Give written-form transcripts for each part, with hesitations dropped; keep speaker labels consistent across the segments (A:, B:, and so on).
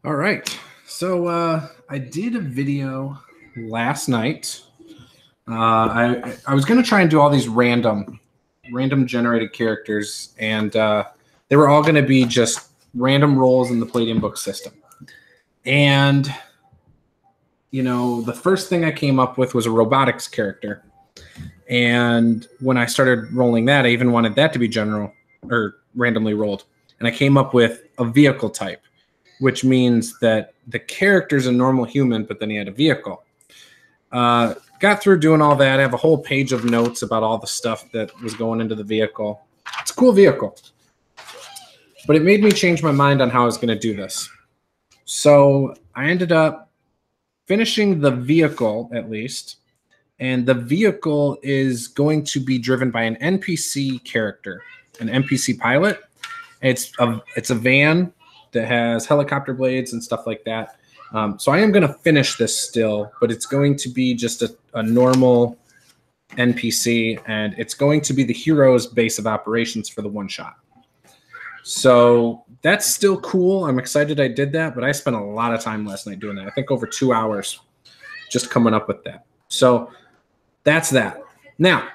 A: All right. So I did a video last night. I was going to try and do all these random generated characters, and they were all going to be just random roles in the Palladium book system. And the first thing I came up with was a robotics character. And when I started rolling that, I even wanted that to be general or randomly rolled. And I came up with a vehicle type, which means that the character's a normal human, but then he had a vehicle. Got through doing all that. I have a whole page of notes about all the stuff that was going into the vehicle. It's a cool vehicle. But it made me change my mind on how I was going to do this. So I ended up finishing the vehicle, at least. And the vehicle is going to be driven by an NPC character, an NPC pilot. It's a van that has helicopter blades and stuff like that. So I am going to finish this still, but it's going to be just a normal NPC, and it's going to be the hero's base of operations for the one-shot. So that's still cool. I'm excited I did that, but I spent a lot of time last night doing that. I think over 2 hours just coming up with that. So that's that. Now,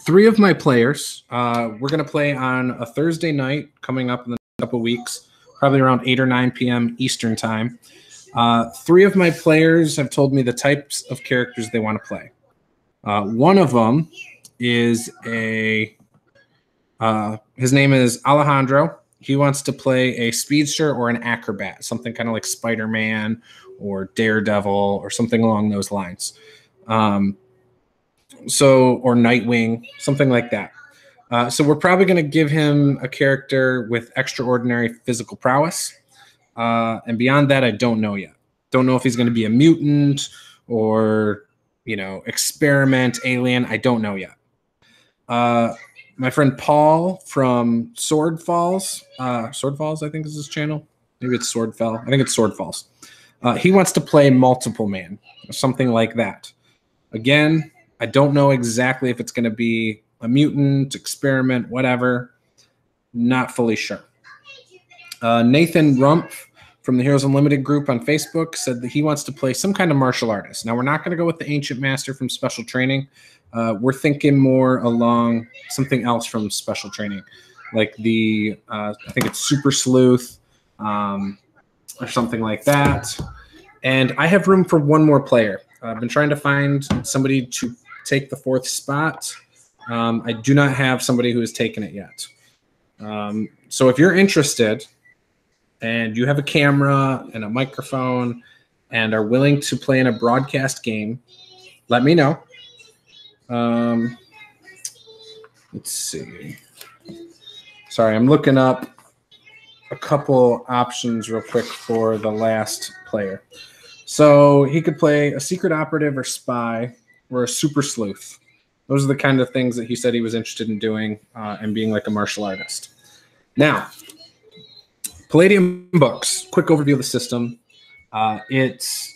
A: 3 of my players, we're going to play on a Thursday night coming up in the next couple weeks, probably around 8 or 9 p.m. Eastern time. 3 of my players have told me the types of characters they want to play. One of them is his name is Alejandro. He wants to play a speedster or an acrobat, something kind of like Spider-Man or Daredevil or something along those lines. Or Nightwing, something like that. So we're probably going to give him a character with extraordinary physical prowess. And beyond that, I don't know yet. Don't know if he's going to be a mutant or, experiment, alien. I don't know yet. My friend Paul from Sword Falls, I think is his channel. Maybe it's Swordfell. I think it's Sword Falls. He wants to play multiple man, something like that. Again, I don't know exactly if it's going to be a mutant, experiment, whatever. Not fully sure. Nathan Rumpf from the Heroes Unlimited group on Facebook said that he wants to play some kind of martial artist. Now, we're not going to go with the Ancient Master from Special Training. We're thinking more along something else from Special Training, like I think it's Super Sleuth or something like that. And I have room for one more player. I've been trying to find somebody to take the 4th spot. I do not have somebody who has taken it yet. So if you're interested and you have a camera and a microphone and are willing to play in a broadcast game, let me know. Let's see. Sorry, I'm looking up a couple options real quick for the last player. So he could play a secret operative or spy or a super sleuth. Those are the kind of things that he said he was interested in doing and being like a martial artist. Now, Palladium Books, quick overview of the system. It's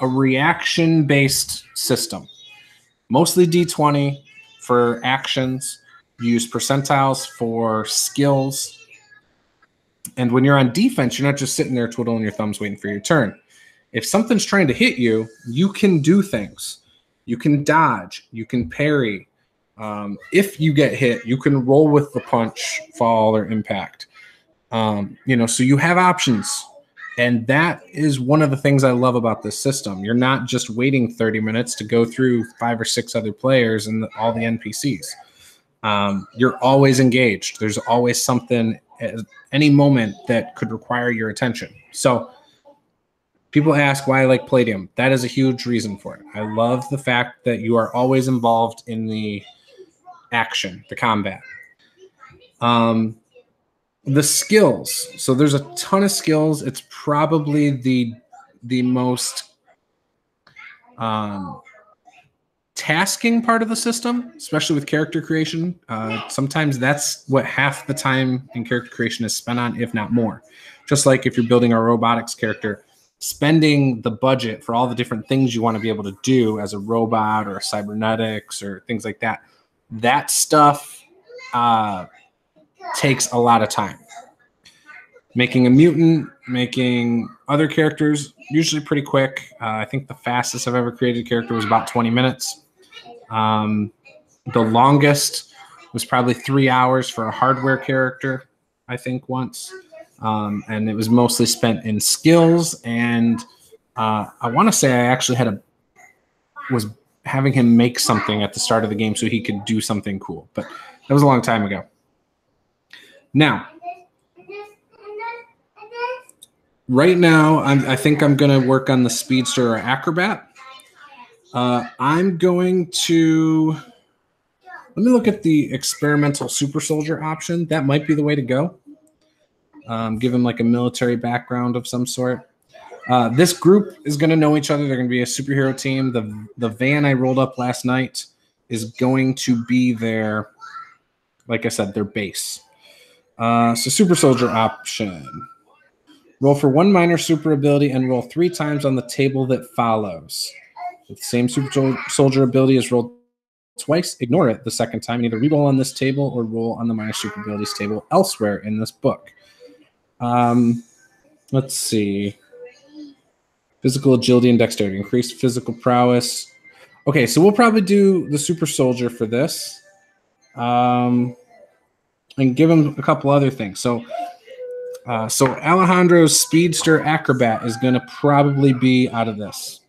A: a reaction-based system, mostly D20 for actions. You use percentiles for skills. And when you're on defense, you're not just sitting there twiddling your thumbs waiting for your turn. If something's trying to hit you, you can do things. You can dodge. You can parry. If you get hit, you can roll with the punch, fall, or impact. So you have options. And that is one of the things I love about this system. You're not just waiting 30 minutes to go through 5 or 6 other players and all the NPCs. You're always engaged. There's always something at any moment that could require your attention. So people ask why I like Palladium. That is a huge reason for it. I love the fact that you are always involved in the action, the combat. The skills. So there's a ton of skills. It's probably the most tasking part of the system, especially with character creation. Sometimes that's what half the time in character creation is spent on, if not more. Just like if you're building a robotics character, spending the budget for all the different things you want to be able to do as a robot or a cybernetics or things like that, that stuff takes a lot of time. Making a mutant, making other characters, usually pretty quick. I think the fastest I've ever created a character was about 20 minutes. The longest was probably 3 hours for a hardware character, I think, once. And it was mostly spent in skills. And I want to say I actually was having him make something at the start of the game so he could do something cool. But that was a long time ago. Now, right now, I think I'm going to work on the Speedster or Acrobat. I'm going to... Let me look at the experimental super soldier option. That might be the way to go. Give him like a military background of some sort. This group is going to know each other. They're going to be a superhero team. The van I rolled up last night is going to be their, like I said, their base. So super soldier option. Roll for 1 minor super ability and roll 3 times on the table that follows. If the same super soldier ability is rolled twice, ignore it the second time and either reroll on this table or roll on the minor super abilities table elsewhere in this book. Let's see. Physical agility and dexterity. Increased physical prowess. Okay, so we'll probably do the super soldier for this. And give him a couple other things. So Alejandro's Speedster Acrobat is going to probably be out of this.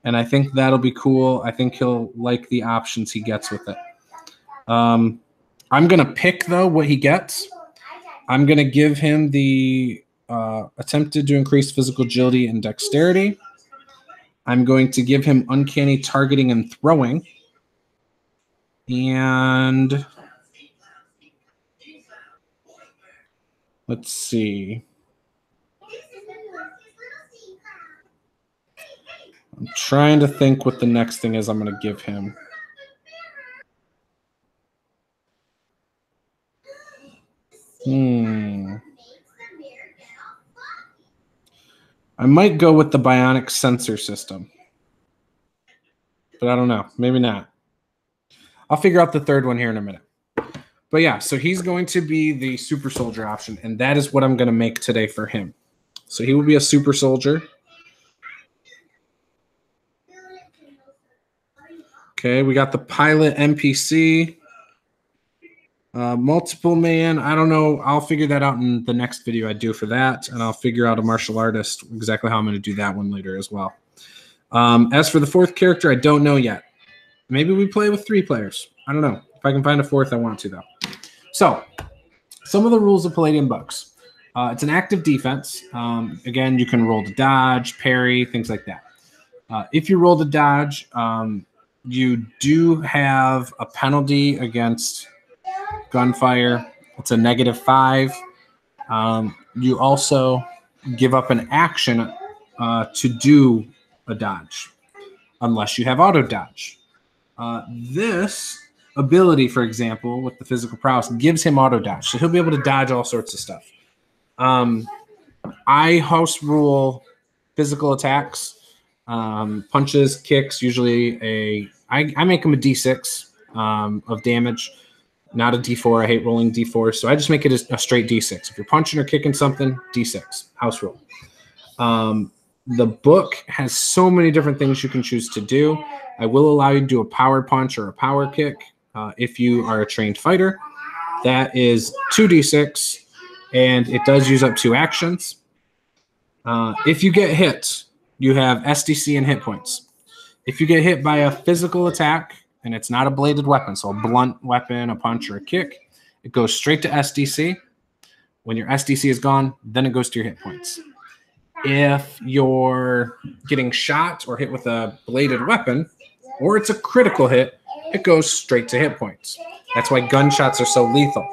A: And I think that'll be cool. I think he'll like the options he gets with it. I'm going to pick, though, what he gets. I'm going to give him the attempted to increase physical agility and dexterity. I'm going to give him uncanny targeting and throwing. And let's see. I'm trying to think what the next thing is I'm going to give him. I might go with the bionic sensor system. But I don't know. Maybe not. I'll figure out the third one here in a minute. But yeah, so he's going to be the super soldier option, and that is what I'm going to make today for him. So he will be a super soldier. Okay, we got the pilot NPC. Multiple man, I don't know. I'll figure that out in the next video I do for that, and I'll figure out a martial artist, exactly how I'm going to do that one later as well. As for the fourth character, I don't know yet. Maybe we play with 3 players. I don't know. If I can find a fourth, I want to, though. So, some of the rules of Palladium Books. It's an active defense. Again, you can roll to dodge, parry, things like that. If you roll to dodge, you do have a penalty against gunfire. It's a -5. You also give up an action to do a dodge, unless you have auto dodge. This ability, for example, with the physical prowess, gives him auto dodge, so he'll be able to dodge all sorts of stuff. I house rule physical attacks, punches, kicks. Usually I make him a D6 of damage. Not a D4. I hate rolling D4, so I just make it a straight D6. If you're punching or kicking something, D6, house rule. The book has so many different things you can choose to do. I will allow you to do a power punch or a power kick if you are a trained fighter. That is 2d6, and it does use up 2 actions. If you get hit, you have SDC and hit points. If you get hit by a physical attack, and it's not a bladed weapon, so a blunt weapon, a punch, or a kick, it goes straight to SDC. When your SDC is gone, then it goes to your hit points. If you're getting shot or hit with a bladed weapon, or it's a critical hit, it goes straight to hit points. That's why gunshots are so lethal.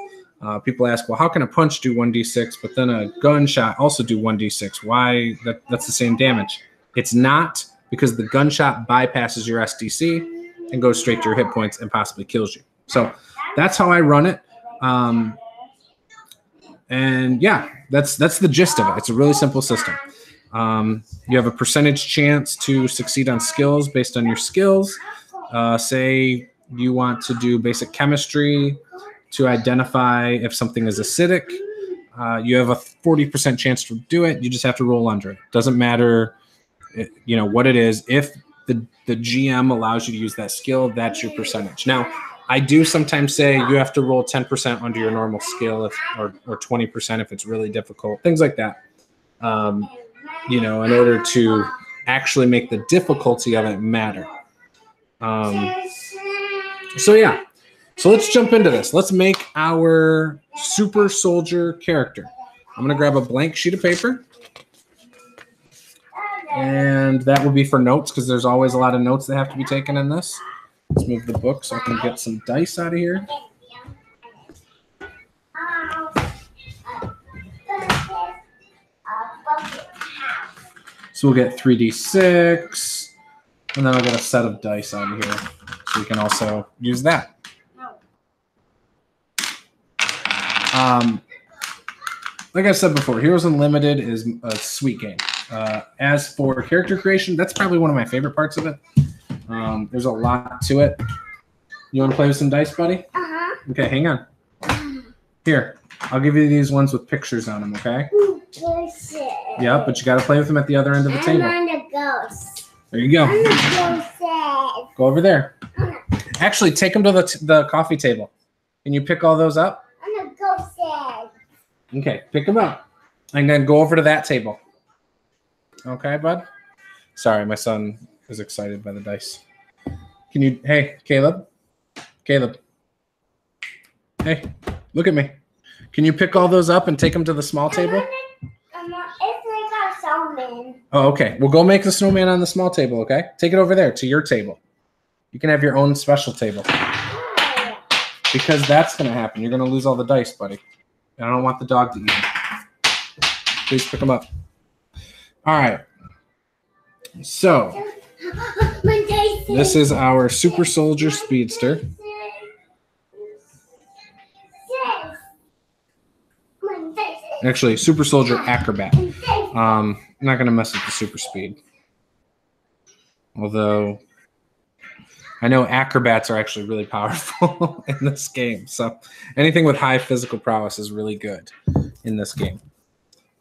A: People ask, well, how can a punch do 1d6, but then a gunshot also do 1d6? Why? That's the same damage. It's not, because the gunshot bypasses your SDC and goes straight to your hit points and possibly kills you. So that's how I run it. And yeah, that's the gist of it. It's a really simple system. You have a percentage chance to succeed on skills based on your skills. Say you want to do basic chemistry to identify if something is acidic. you have a 40% chance to do it. You just have to roll under it. Doesn't matter, what it is. If the GM allows you to use that skill, that's your percentage. Now, I do sometimes say you have to roll 10% under your normal skill, or 20% if it's really difficult, things like that. In order to actually make the difficulty of it matter. So let's jump into this. Let's make our super soldier character. I'm going to grab a blank sheet of paper. And that will be for notes, because there's always a lot of notes that have to be taken in this. Let's move the book so I can get some dice out of here. So we'll get 3d6, and then I'll get a set of dice out of here, so we can also use that. Like I said before, Heroes Unlimited is a sweet game. As for character creation, that's probably one of my favorite parts of it. There's a lot to it. You want to play with some dice, buddy? Uh-huh. Okay, hang on. Here, I'll give you these ones with pictures on them, okay? Yeah, but you got to play with them at the other end of the table.
B: I'm a ghost.
A: There you go.
B: I'm a ghost.
A: Go over there. Actually, take them to the coffee table. Can you pick all those up?
B: I'm a ghost.
A: Okay, pick them up. And then go over to that table. Okay, bud? Sorry, my son is excited by the dice. Hey, Caleb? Caleb. Hey, look at me. Can you pick all those up and take them to the small table?
B: It's like a snowman.
A: Oh, okay. Well, go make the snowman on the small table, okay? Take it over there to your table. You can have your own special table. Because that's going to happen. You're going to lose all the dice, buddy. And I don't want the dog to eat them. Please pick them up. All right. So, this is our Super Soldier Speedster. Actually, Super Soldier Acrobat. I'm not going to mess with the super speed. Although, I know acrobats are actually really powerful in this game. So, anything with high physical prowess is really good in this game.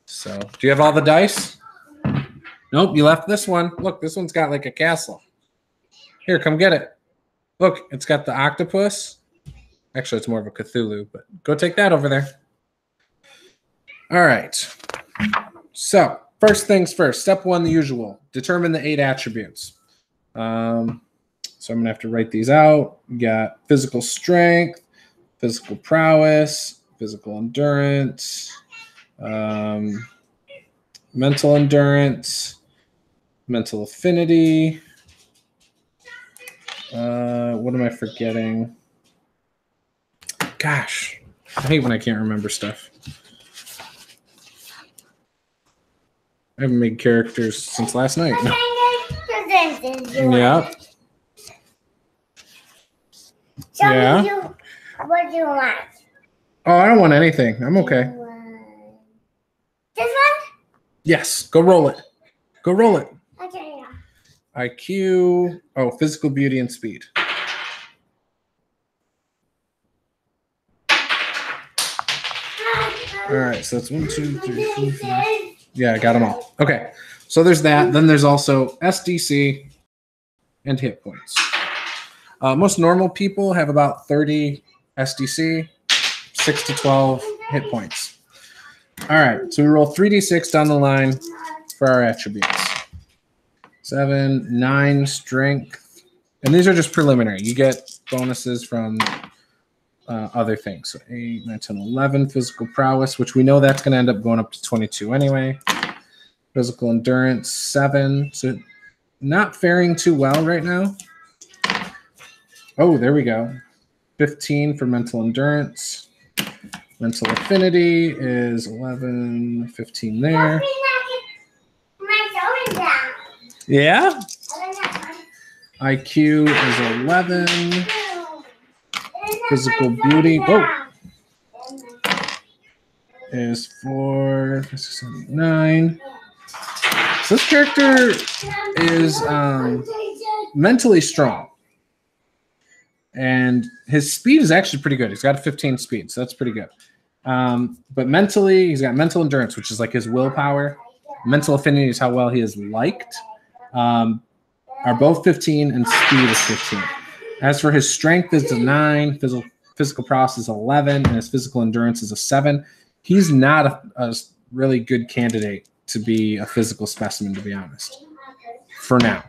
A: So, do you have all the dice? Nope, you left this one. Look, this one's got like a castle. Here, come get it. Look, it's got the octopus. Actually, it's more of a Cthulhu, but go take that over there. All right. So, first things first. Step one, the usual. Determine the 8 attributes. So I'm going to have to write these out. We got physical strength, physical prowess, physical endurance, mental endurance, mental affinity. What am I forgetting? Gosh, I hate when I can't remember stuff. I haven't made characters since last night. Yeah.
B: Yeah. What do you want?
A: Oh, I don't want anything. I'm okay.
B: This one?
A: Yes. Go roll it. Go roll it.
B: Okay.
A: IQ. Oh, physical beauty and speed. All right. So that's 1, 2, 3, 4, 5. Yeah, I got them all. Okay. So there's that. Then there's also SDC and hit points. Most normal people have about 30 SDC, 6 to 12 hit points. All right, so we roll 3d6 down the line for our attributes. 7, 9 strength. And these are just preliminary. You get bonuses from other things. So 8, 9, 10, 11 physical prowess, which we know that's going to end up going up to 22 anyway. Physical endurance, 7. So not faring too well right now. Oh, there we go. 15 for mental endurance. Mental affinity is 11, 15 there. Yeah? IQ is 11. Physical beauty is 4, 6, 7, 9. So this character is mentally strong. And his speed is actually pretty good. He's got a 15 speed, so that's pretty good. But mentally, he's got mental endurance, which is like his willpower. Mental affinity is how well he is liked. Are both 15, and speed is 15. As for his strength, is a 9. Physical prowess is 11, and his physical endurance is a 7. He's not a really good candidate to be a physical specimen, to be honest, for now.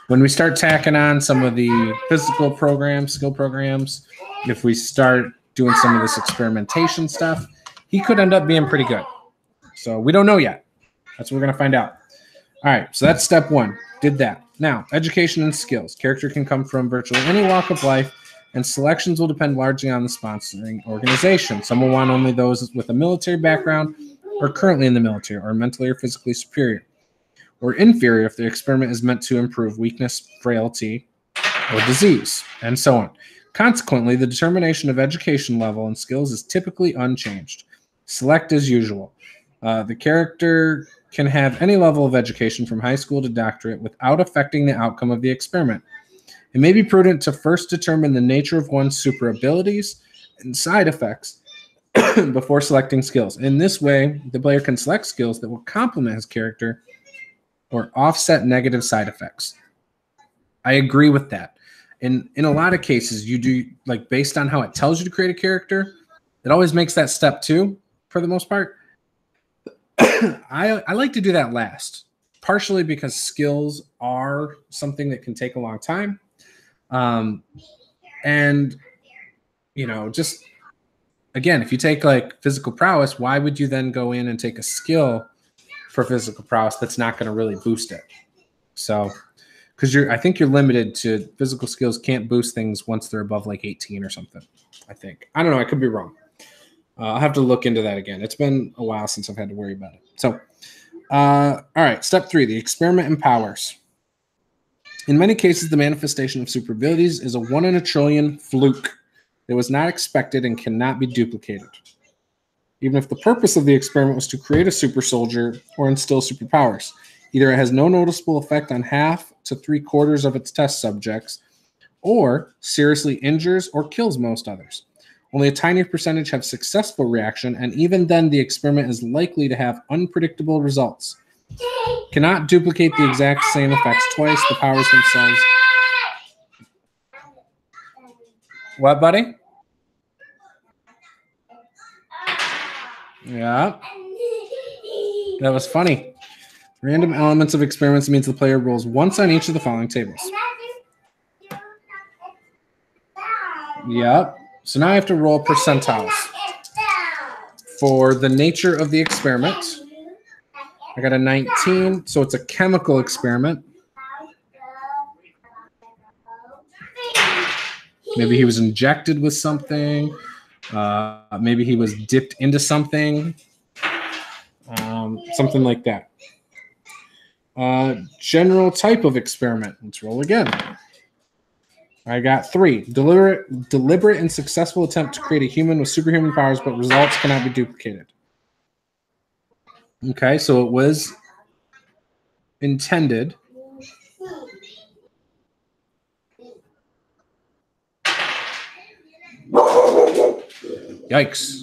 A: When we start tacking on some of the physical programs, skill programs, if we start doing some of this experimentation stuff, he could end up being pretty good. So we don't know yet. That's what we're going to find out. All right, so that's step 1. Did that. Now, education and skills. Character can come from virtually any walk of life, and selections will depend largely on the sponsoring organization. Some will want only those with a military background or currently in the military or mentally or physically superior or inferior if the experiment is meant to improve weakness, frailty, or disease, and so on. Consequently, the determination of education level and skills is typically unchanged. Select as usual. The character can have any level of education from high school to doctorate without affecting the outcome of the experiment. It may be prudent to first determine the nature of one's super abilities and side effects before selecting skills. In this way, the player can select skills that will complement his character or offset negative side effects. I agree with that. In a lot of cases, you do, like, based on how it tells you to create a character, it always makes that step 2 for the most part. I like to do that last, partially because skills are something that can take a long time. And, you know, just, again, if you take like physical prowess, why would you then go in and take a skill for physical prowess that's not going to really boost it? So, because I think you're limited to physical skills can't boost things once they're above like 18 or something. I think. I don't know. I could be wrong. I'll have to look into that again. It's been a while since I've had to worry about it. So, all right. Step 3, the experiment and powers. In many cases, the manifestation of super abilities is a 1 in a trillion fluke that was not expected and cannot be duplicated. Even if the purpose of the experiment was to create a super soldier or instill superpowers, either it has no noticeable effect on half to 3/4 of its test subjects, or seriously injures or kills most others. Only a tiny percentage have successful reaction, and even then the experiment is likely to have unpredictable results. Cannot duplicate the exact same effects twice. The powers themselves. What, buddy? Yeah. That was funny. Random elements of experiments means the player rolls once on each of the following tables. Yep. So now I have to roll percentiles for the nature of the experiment. I got a 19, so it's a chemical experiment. Maybe he was injected with something. Maybe he was dipped into something. Something like that. General type of experiment. Let's roll again. I got 3. Deliberate and successful attempt to create a human with superhuman powers, but results cannot be duplicated. Okay, so it was intended. Yikes.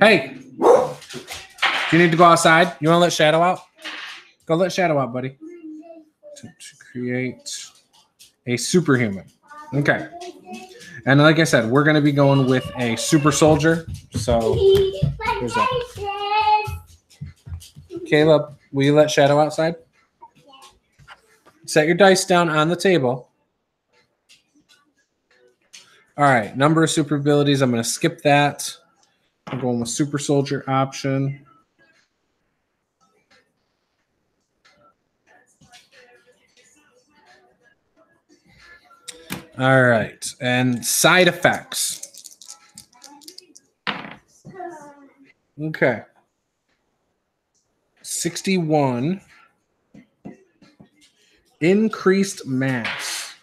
A: Hey, do you need to go outside? You want to let Shadow out? Go let Shadow out, buddy. To create a superhuman. Okay. And like I said, we're going to be going with a super soldier. So, here's that. Caleb, will you let Shadow outside? Set your dice down on the table. All right. Number of super abilities. I'm going to skip that. I'm going with super soldier option. All right. And side effects. Okay. 61. Increased mass.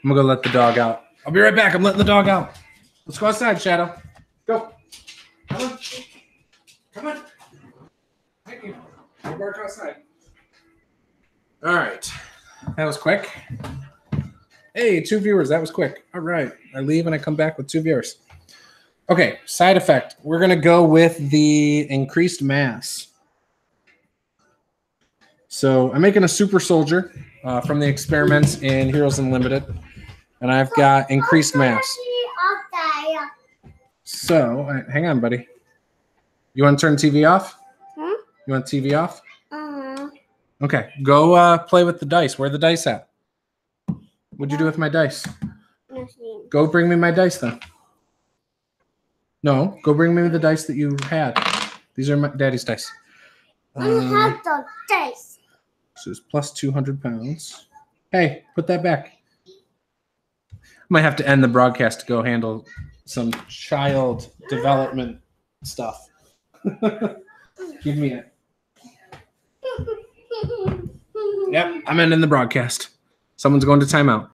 A: I'm going to go let the dog out. I'll be right back. I'm letting the dog out. Let's go outside, Shadow. Go. Come on. Come on. Thank you. We'll work outside. All right. That was quick. Hey, 2 viewers. That was quick. All right. I leave and I come back with 2 viewers. Okay, side effect. We're going to go with the increased mass. So I'm making a super soldier from the experiments in Heroes Unlimited. And I've got increased mass. So, hang on, buddy. You want to turn TV off?
B: Hmm?
A: You want TV off? Okay, go play with the dice. Where are the dice at? What'd you do with my dice?
B: Nothing.
A: Go bring me my dice then. No, go bring me the dice that you had. These are my daddy's dice.
B: I have the dice.
A: So it's plus 200 pounds. Hey, put that back. Might have to end the broadcast to go handle some child development stuff. Give me it. Yep, I'm ending the broadcast. Someone's going to timeout.